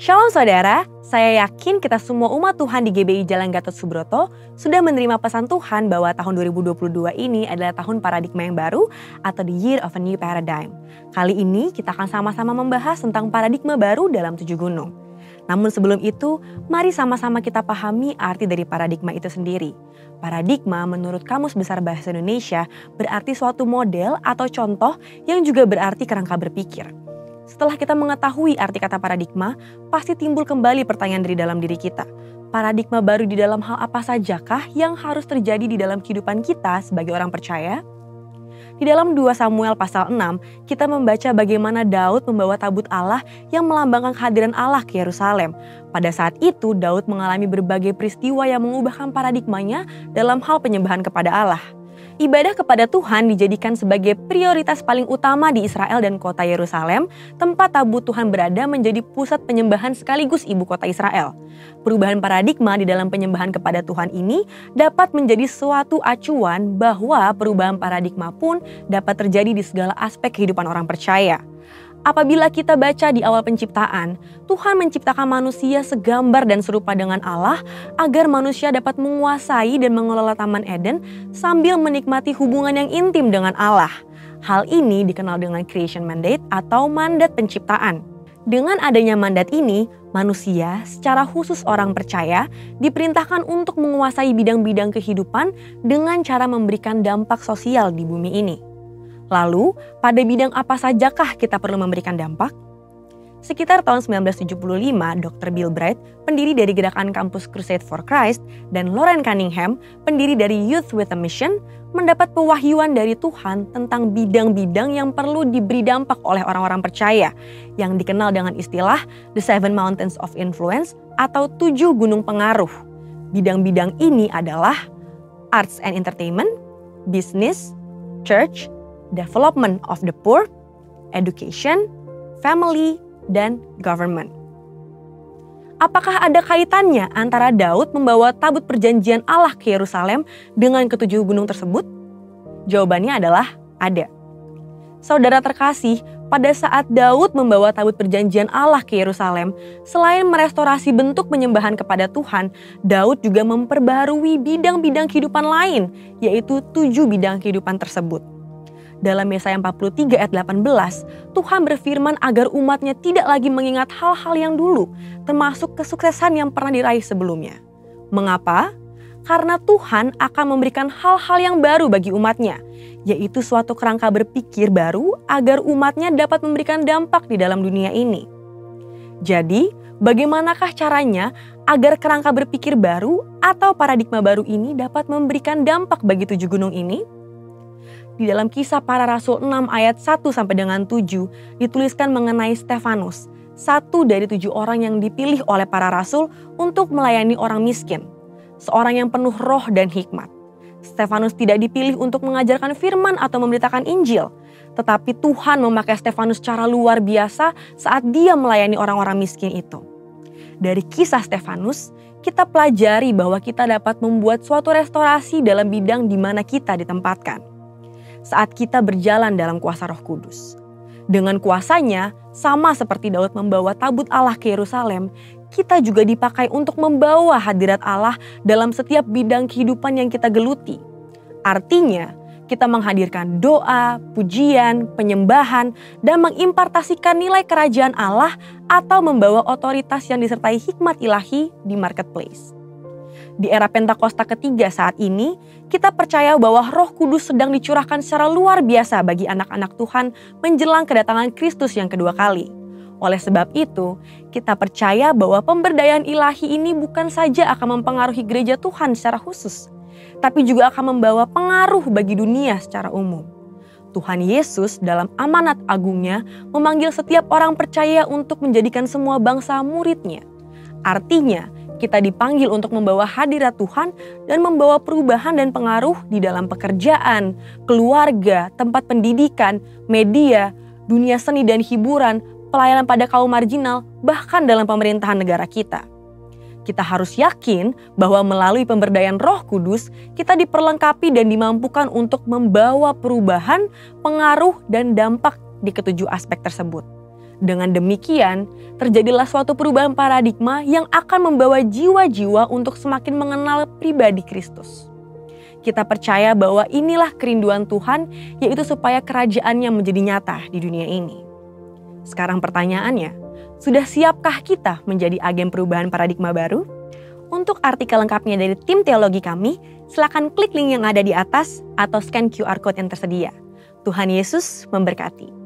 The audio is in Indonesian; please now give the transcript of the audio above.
Shalom saudara, saya yakin kita semua umat Tuhan di GBI Jalan Gatot Subroto sudah menerima pesan Tuhan bahwa tahun 2022 ini adalah tahun paradigma yang baru atau the year of a new paradigm. Kali ini kita akan sama-sama membahas tentang paradigma baru dalam 7 gunung. Namun sebelum itu, mari sama-sama kita pahami arti dari paradigma itu sendiri. Paradigma menurut Kamus Besar Bahasa Indonesia berarti suatu model atau contoh yang juga berarti kerangka berpikir. Setelah kita mengetahui arti kata paradigma, pasti timbul kembali pertanyaan dari dalam diri kita. Paradigma baru di dalam hal apa sajakah yang harus terjadi di dalam kehidupan kita sebagai orang percaya? Di dalam 2 Samuel pasal 6, kita membaca bagaimana Daud membawa tabut Allah yang melambangkan kehadiran Allah ke Yerusalem. Pada saat itu, Daud mengalami berbagai peristiwa yang mengubahkan paradigmanya dalam hal penyembahan kepada Allah. Ibadah kepada Tuhan dijadikan sebagai prioritas paling utama di Israel dan kota Yerusalem, tempat tabut Tuhan berada menjadi pusat penyembahan sekaligus ibu kota Israel. Perubahan paradigma di dalam penyembahan kepada Tuhan ini dapat menjadi suatu acuan bahwa perubahan paradigma pun dapat terjadi di segala aspek kehidupan orang percaya. Apabila kita baca di awal penciptaan, Tuhan menciptakan manusia segambar dan serupa dengan Allah agar manusia dapat menguasai dan mengelola Taman Eden sambil menikmati hubungan yang intim dengan Allah. Hal ini dikenal dengan creation mandate atau mandat penciptaan. Dengan adanya mandat ini, manusia secara khusus orang percaya diperintahkan untuk menguasai bidang-bidang kehidupan dengan cara memberikan dampak sosial di bumi ini. Lalu, pada bidang apa sajakah kita perlu memberikan dampak? Sekitar tahun 1975, Dr. Bill Bright, pendiri dari gerakan Campus Crusade for Christ, dan Loren Cunningham, pendiri dari Youth with a Mission, mendapat pewahyuan dari Tuhan tentang bidang-bidang yang perlu diberi dampak oleh orang-orang percaya, yang dikenal dengan istilah The 7 Mountains of Influence atau 7 gunung pengaruh. Bidang-bidang ini adalah arts and entertainment, business, church, development of the poor, education, family, dan government. Apakah ada kaitannya antara Daud membawa tabut perjanjian Allah ke Yerusalem dengan ketujuh gunung tersebut? Jawabannya adalah ada. Saudara terkasih, pada saat Daud membawa tabut perjanjian Allah ke Yerusalem, selain merestorasi bentuk penyembahan kepada Tuhan, Daud juga memperbarui bidang-bidang kehidupan lain, yaitu 7 bidang kehidupan tersebut. Dalam Yesaya 43 ayat 18, Tuhan berfirman agar umatnya tidak lagi mengingat hal-hal yang dulu, termasuk kesuksesan yang pernah diraih sebelumnya. Mengapa? Karena Tuhan akan memberikan hal-hal yang baru bagi umatnya, yaitu suatu kerangka berpikir baru agar umatnya dapat memberikan dampak di dalam dunia ini. Jadi, bagaimanakah caranya agar kerangka berpikir baru atau paradigma baru ini dapat memberikan dampak bagi 7 gunung ini? Di dalam Kisah Para Rasul 6 ayat 1 sampai dengan 7 dituliskan mengenai Stefanus, satu dari 7 orang yang dipilih oleh para rasul untuk melayani orang miskin. Seorang yang penuh roh dan hikmat. Stefanus tidak dipilih untuk mengajarkan firman atau memberitakan Injil, tetapi Tuhan memakai Stefanus secara luar biasa saat dia melayani orang-orang miskin itu. Dari kisah Stefanus, kita pelajari bahwa kita dapat membuat suatu restorasi dalam bidang di mana kita ditempatkan. Saat kita berjalan dalam kuasa Roh Kudus. Dengan kuasanya, sama seperti Daud membawa tabut Allah ke Yerusalem, kita juga dipakai untuk membawa hadirat Allah dalam setiap bidang kehidupan yang kita geluti. Artinya, kita menghadirkan doa, pujian, penyembahan, dan mengimpartasikan nilai kerajaan Allah atau membawa otoritas yang disertai hikmat ilahi di marketplace. Di era Pentakosta ketiga saat ini, kita percaya bahwa Roh Kudus sedang dicurahkan secara luar biasa bagi anak-anak Tuhan menjelang kedatangan Kristus yang kedua kali. Oleh sebab itu, kita percaya bahwa pemberdayaan ilahi ini bukan saja akan mempengaruhi gereja Tuhan secara khusus, tapi juga akan membawa pengaruh bagi dunia secara umum. Tuhan Yesus dalam amanat agungnya memanggil setiap orang percaya untuk menjadikan semua bangsa murid-Nya. Artinya, kita dipanggil untuk membawa hadirat Tuhan dan membawa perubahan dan pengaruh di dalam pekerjaan, keluarga, tempat pendidikan, media, dunia seni dan hiburan, pelayanan pada kaum marginal, bahkan dalam pemerintahan negara kita. Kita harus yakin bahwa melalui pemberdayaan Roh Kudus, kita diperlengkapi dan dimampukan untuk membawa perubahan, pengaruh, dan dampak di ketujuh aspek tersebut. Dengan demikian, terjadilah suatu perubahan paradigma yang akan membawa jiwa-jiwa untuk semakin mengenal pribadi Kristus. Kita percaya bahwa inilah kerinduan Tuhan, yaitu supaya kerajaannya menjadi nyata di dunia ini. Sekarang pertanyaannya, sudah siapkah kita menjadi agen perubahan paradigma baru? Untuk artikel lengkapnya dari tim teologi kami, silakan klik link yang ada di atas atau scan QR Code yang tersedia. Tuhan Yesus memberkati.